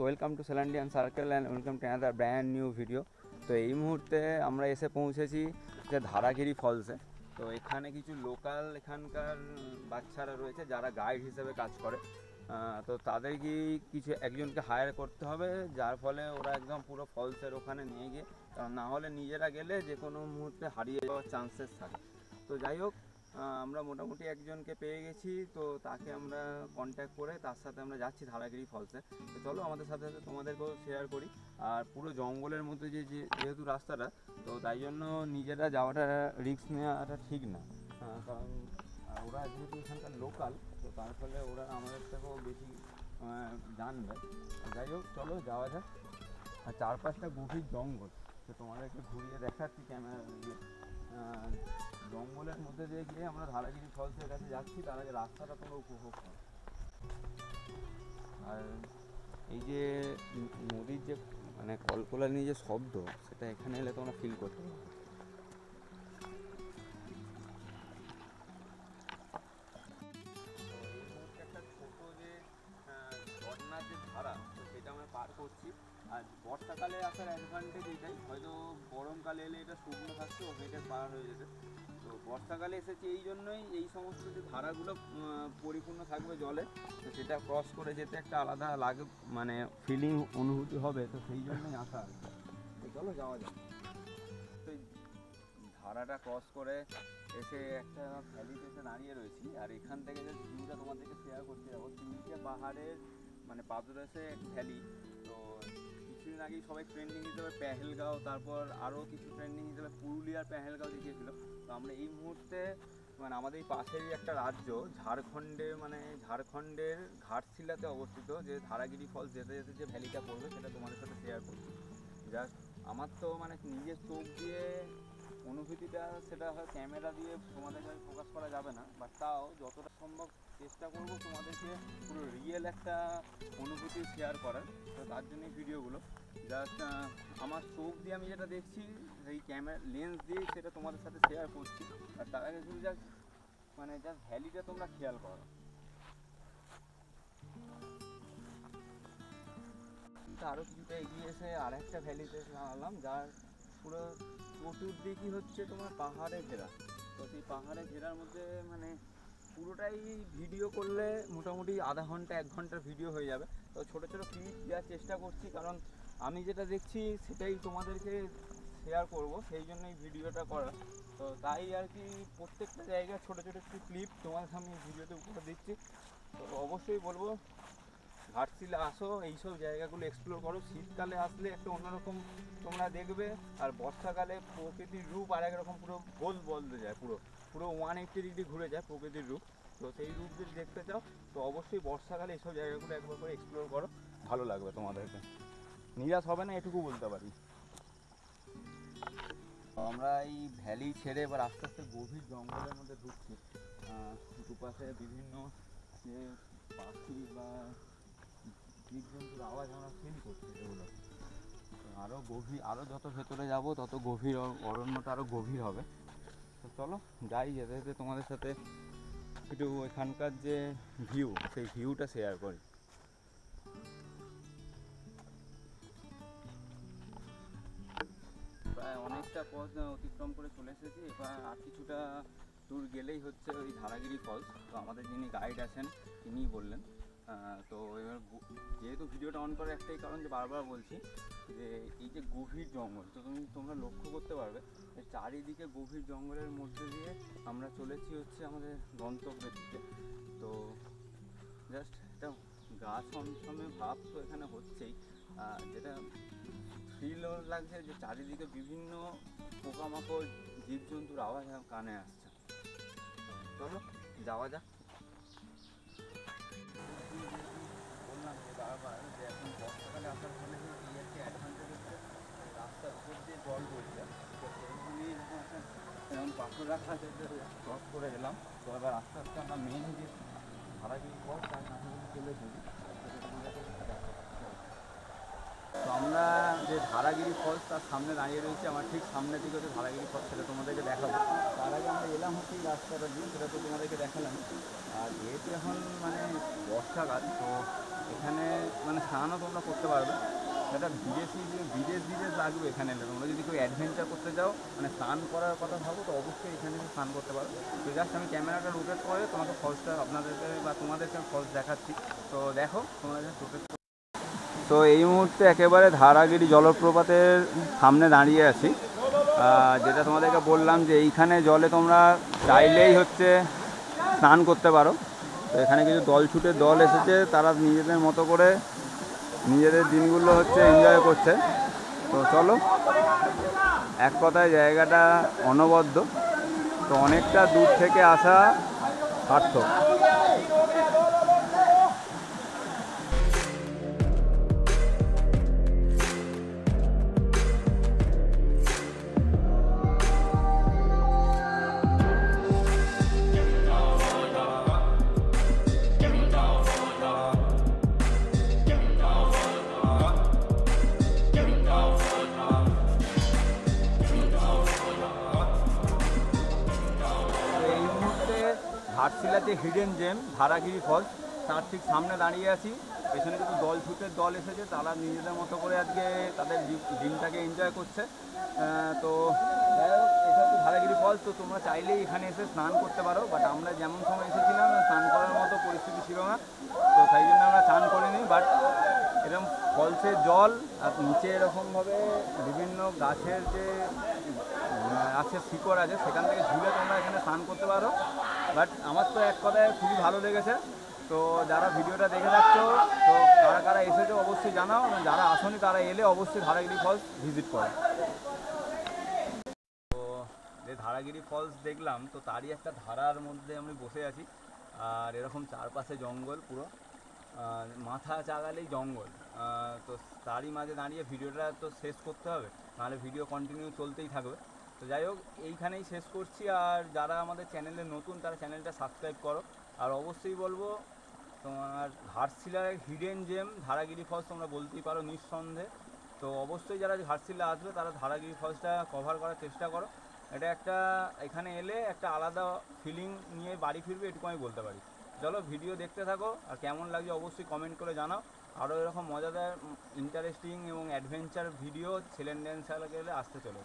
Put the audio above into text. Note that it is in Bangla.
Welcome to Selandian circle and welcome to another brand new video. তো এই মুহূর্তে আমরা এসে পৌঁছেছি যে ধারাগিরি ফলসে। তো এখানে কিছু লোকাল এখানকার বাচ্চারা রয়েছে যারা গাইড হিসেবে কাজ করে। তো তাদেরকে কিছু একজনকে হায়ার করতে হবে, যার ফলে ওরা একদম পুরো ফলসের ওখানে নিয়ে গিয়ে, কারণ না হলে নিজেরা গেলে যে কোনো মুহূর্তে হারিয়ে যাওয়ার চান্সেস থাকে। তো যাই হোক, আমরা মোটামুটি একজনকে পেয়ে গেছি, তো তাকে আমরা কন্ট্যাক্ট করে তার সাথে আমরা যাচ্ছি ধারাগিরি ফলসে। তো চলো আমাদের সাথে সাথে তোমাদেরকেও শেয়ার করি। আর পুরো জঙ্গলের মধ্যে যেহেতু রাস্তাটা, তো তাই জন্য নিজেরা যাওয়াটা রিস্ক নেওয়াটা ঠিক না, কারণ ওরা যেহেতু এখানকার লোকাল, তো তার ফলে ওরা আমাদের থেকেও বেশি জানবে। যাই হোক, চলো যাওয়া যাক। আর চারপাশটা গভীর জঙ্গল, তো তোমাদেরকে ঘুরিয়ে দেখাচ্ছি ক্যামেরা দিয়ে। জঙ্গলের মধ্যে দিয়ে গিয়ে আমরা ধারাগিরি ফলসের কাছে যাচ্ছি, তার আগে রাস্তাটা তোমরা উপভোগ করো। আর এই যে নদীর যে মানে কলকলানি যে শব্দ, সেটা এখানে এলে তোমরা ফিল করতে পারো। একটা ছোট যে ঝর্ণার যে ধারা, তো সেটা আমরা পার করছি। আর বর্ষাকালে আসার অ্যাডভান্টেজ এটাই, হয়তো গরমকালে এলে এটা শুকনো থাকছে, ওটা পার হয়ে যেতে। তো বর্ষাকালে এসেছি এই জন্যই, এই সমস্ত যে ধারাগুলো পরিপূর্ণ থাকবে জলে, তো সেটা ক্রস করে যেতে একটা আলাদা লাগে, মানে ফিলিং অনুভূতি হবে, তো সেই জন্যই আসা আর কি। তো চলো যাওয়া যাক। তো ধারাটা ক্রস করে এসে একটা ভ্যালিতে এসে দাঁড়িয়ে রয়েছি। আর এখান থেকে যে ভিউটা তোমাদেরকে শেয়ার করতে যাবো, তিনটে পাহাড়ের মানে পাদদেশে এক ভ্যালি। তো কিছুদিন আগেই সবাই ট্রেন্ডিং হিসেবে পেহেলগাঁও, তারপর আরও কিছু ট্রেন্ডিং হিসেবে পুরুলিয়ার পেহেলগাঁও দেখিয়েছিল। তো আমরা এই মুহূর্তে মানে আমাদের এই পাশেরই একটা রাজ্য ঝাড়খণ্ডে, মানে ঝাড়খণ্ডের ঘাটশিলাতে অবস্থিত যে ধারাগিরি ফলস যেতে যেতে যে ভ্যালিটা পড়বে, সেটা তোমাদের সাথে শেয়ার করছি। জাস্ট আমার তো মানে নিজের চোখ দিয়ে অনুভূতিটা, সেটা হয় ক্যামেরা দিয়ে তোমাদের কাছে প্রকাশ করা যাবে না, বাট তাও যতটা সম্ভব চেষ্টা করব তোমাদেরকে পুরো রিয়েল একটা অনুভূতি শেয়ার করার। তো তার জন্যই ভিডিওগুলো জাস্ট আমার চোখ দিয়ে আমি যেটা দেখছি, সেই ক্যামেরা লেন্স দিয়ে সেটা তোমাদের সাথে শেয়ার করছি। আর তার আগে শুধু জাস্ট ভ্যালিটা তোমরা খেয়াল করো। আরও কিছুটা এগিয়ে এসে আর একটা ভ্যালিতে দাঁড়ালাম, যার পুরো চতুর্দিকই হচ্ছে তোমার পাহাড়ে ঘেরা। তো সেই পাহাড়ে ঘেরার মধ্যে মানে পুরোটাই ভিডিও করলে মোটামুটি আধা ঘন্টা 1 ঘন্টার ভিডিও হয়ে যাবে। তো ছোটো ছোটো ক্লিপ দেওয়ার চেষ্টা করছি, কারণ আমি যেটা দেখছি সেটাই তোমাদেরকে শেয়ার করব, সেই জন্যই ভিডিওটা করা। তো তাই আর কি প্রত্যেকটা জায়গায় ছোটো ছোটো একটু ক্লিপ তোমাদের সামনে ভিডিওতে উপরে দিচ্ছি। তো অবশ্যই বলবো ঘাটশিলা আসো, এইসব জায়গাগুলো এক্সপ্লোর করো। শীতকালে আসলে একটা অন্যরকম তোমরা দেখবে, আর বর্ষাকালে প্রকৃতির রূপ আর একরকম পুরো বদলে যায়, পুরো পুরো 180 ডিগ্রি ঘুরে যায় প্রকৃতির রূপ। তো সেই রূপ যদি দেখতে চাও, তো অবশ্যই বর্ষাকালে এইসব জায়গাগুলো একবার করে এক্সপ্লোর করো, ভালো লাগবে তোমাদেরকে, নিরাশ হবে না, এটুকু বলতে পারি। আমরা এই ভ্যালি ছেড়ে এবার আস্তে আস্তে গভীর জঙ্গলের মধ্যে ঢুকছি। দুপাশে বিভিন্ন যে পাখি বা জীবজন্তুর আওয়াজ আমরা ফিল করছি এগুলো। আরও গভীর, আরও যত ভেতরে যাব তত গভীর, অরণ্যটা আরও গভীর হবে। তো চলো যাই, যেতে যেতে তোমাদের সাথে একটু এখানকার যে ভিউ, সেই ভিউটা শেয়ার করি। প্রায় অনেকটা পথ অতিক্রম করে চলে এসেছি, এবার আর কিছুটা দূর গেলেই হচ্ছে ওই ধারাগিরি ফলস। তো আমাদের যিনি গাইড আছেন তিনিই বললেন। তো এবার যেহেতু ভিডিওটা অন করার একটাই কারণ, যে বারবার বলছি যে এই যে গভীর জঙ্গল, তো তোমরা লক্ষ্য করতে পারবে চারিদিকে গভীর জঙ্গলের মধ্যে দিয়ে আমরা চলেছি হচ্ছে আমাদের গন্তব্যের দিকে। তো জাস্ট একটা গা ছমছমে ভাব তো এখানে হচ্ছেই, যেটা ফিলও লাগছে যে চারিদিকে বিভিন্ন পোকামাকড় জীবজন্তুর আওয়াজ কানে আসছে। চলো যাওয়া যাক। বললাম যে বারবার যে এখন বর্ষাকালে আসার ফলে এই একটা অ্যাডভান্টেজ হচ্ছে, রাস্তার উপর দিয়ে জল বইছে, তো সেইগুলি যেমন পাথর রাখা ক্রস করে গেলাম। তো এবার আস্তে আস্তে আমরা মেন যে ধারাগিরি পথ তার কাছাকাছি চলে এসেছি। তো আমরা যে ধারা ধারাগিরি ফলস, তার সামনে দাঁড়িয়ে রয়েছে। আমার ঠিক সামনের দিকে হচ্ছে ধারাগিরি ফলস, সেটা তোমাদেরকে দেখাবো। তার আগে আমরা এলাম হচ্ছে এই রাস্তাটা দিয়ে, সেটা তো তোমাদেরকে দেখালাম। আর যেহেতু এখন মানে বর্ষাকাল, তো এখানে মানে স্নানও তোমরা করতে পারবে। সেটা বিদেশ লাগবে এখানে এলে। তোমরা যদি কেউ অ্যাডভেঞ্চার করতে চাও, মানে স্নান করার কথা ভাবো, তো অবশ্যই এখানে এসে স্নান করতে পারো। তো জাস্ট আমি ক্যামেরাটা রোটেট করে তোমাকে ফলসটা আপনাদেরকে বা তোমাদেরকে ফলস দেখাচ্ছি। তো দেখো তোমরা জাস্ট রোটেট। তো এই মুহূর্তে একেবারে ধারাগিরি জলপ্রপাতের সামনে দাঁড়িয়ে আছি। যেটা তোমাদেরকে বললাম যে এইখানে জলে তোমরা চাইলেই হচ্ছে স্নান করতে পারো। তো এখানে কিছু দলছুটের দল এসেছে, তারা নিজেদের মতো করে নিজেদের দিনগুলো হচ্ছে এনজয় করছে। তো চলো, এক কথায় জায়গাটা অনবদ্য। তো অনেকটা দূর থেকে আসা সার্থক। ঘাটশিলা যে হিডেন জেম ধারাগিরি ফলস, তার ঠিক সামনে দাঁড়িয়ে আছি। পেছনে কিছু দলছুটের দল এসেছে, তারা নিজেদের মতো করে আজকে তাদের দিনটাকে এনজয় করছে। তো যাই হোক, এটা হচ্ছে ধারাগিরি ফলস। তো তোমরা চাইলেই এখানে এসে স্নান করতে পারো, বাট আমরা যেমন সময় এসেছিলাম স্নান করার মতো পরিস্থিতি ছিল না, তো তাই জন্য আমরা স্নান করিনি। বাট এরকম ফলসের জল আর নিচে এরকমভাবে বিভিন্ন গাছের যে আছে শিকড় আছে, সেখান থেকে ঝুলে তোমরা এখানে স্নান করতে পারো। বাট আমার তো এক কথায় খুবই ভালো লেগেছে। তো যারা ভিডিওটা দেখে যাচ্ছো, তো কারা কারা এসেছো অবশ্যই জানাও, যারা আসনি তারা এলে অবশ্যই ধারাগিরি ফলস ভিজিট করো। তো যে ধারাগিরি ফলস দেখলাম, তো তারই একটা ধারার মধ্যে আমি বসে আছি। আর এরকম চারপাশে জঙ্গল, পুরো মাথা চাগালেই জঙ্গল। তো তারই মাঝে দাঁড়িয়ে ভিডিওটা তো শেষ করতে হবে, নাহলে ভিডিও কন্টিনিউ চলতেই থাকবে। তো যাই হোক, এইখানেই শেষ করছি। আর যারা আমাদের চ্যানেলে নতুন, তারা চ্যানেলটা সাবস্ক্রাইব করো। আর অবশ্যই বলবো, তোমার ঘাটশিলার হিডেন জেম ধারাগিরি ফলস তোমরা বলতেই পারো নিঃসন্দেহে। তো অবশ্যই যারা ঘাটশিলা আসবে, তারা ধারাগিরি ফলসটা কভার করার চেষ্টা করো। এটা একটা, এখানে এলে একটা আলাদা ফিলিং নিয়ে বাড়ি ফিরবে, এটুকু আমি বলতে পারি। চলো, ভিডিও দেখতে থাকো, আর কেমন লাগছে অবশ্যই কমেন্ট করে জানাও। আরও এরকম মজাদার, ইন্টারেস্টিং এবং অ্যাডভেঞ্চার ভিডিও ছেলেন ড্যান্স গেলে আসতে চলো।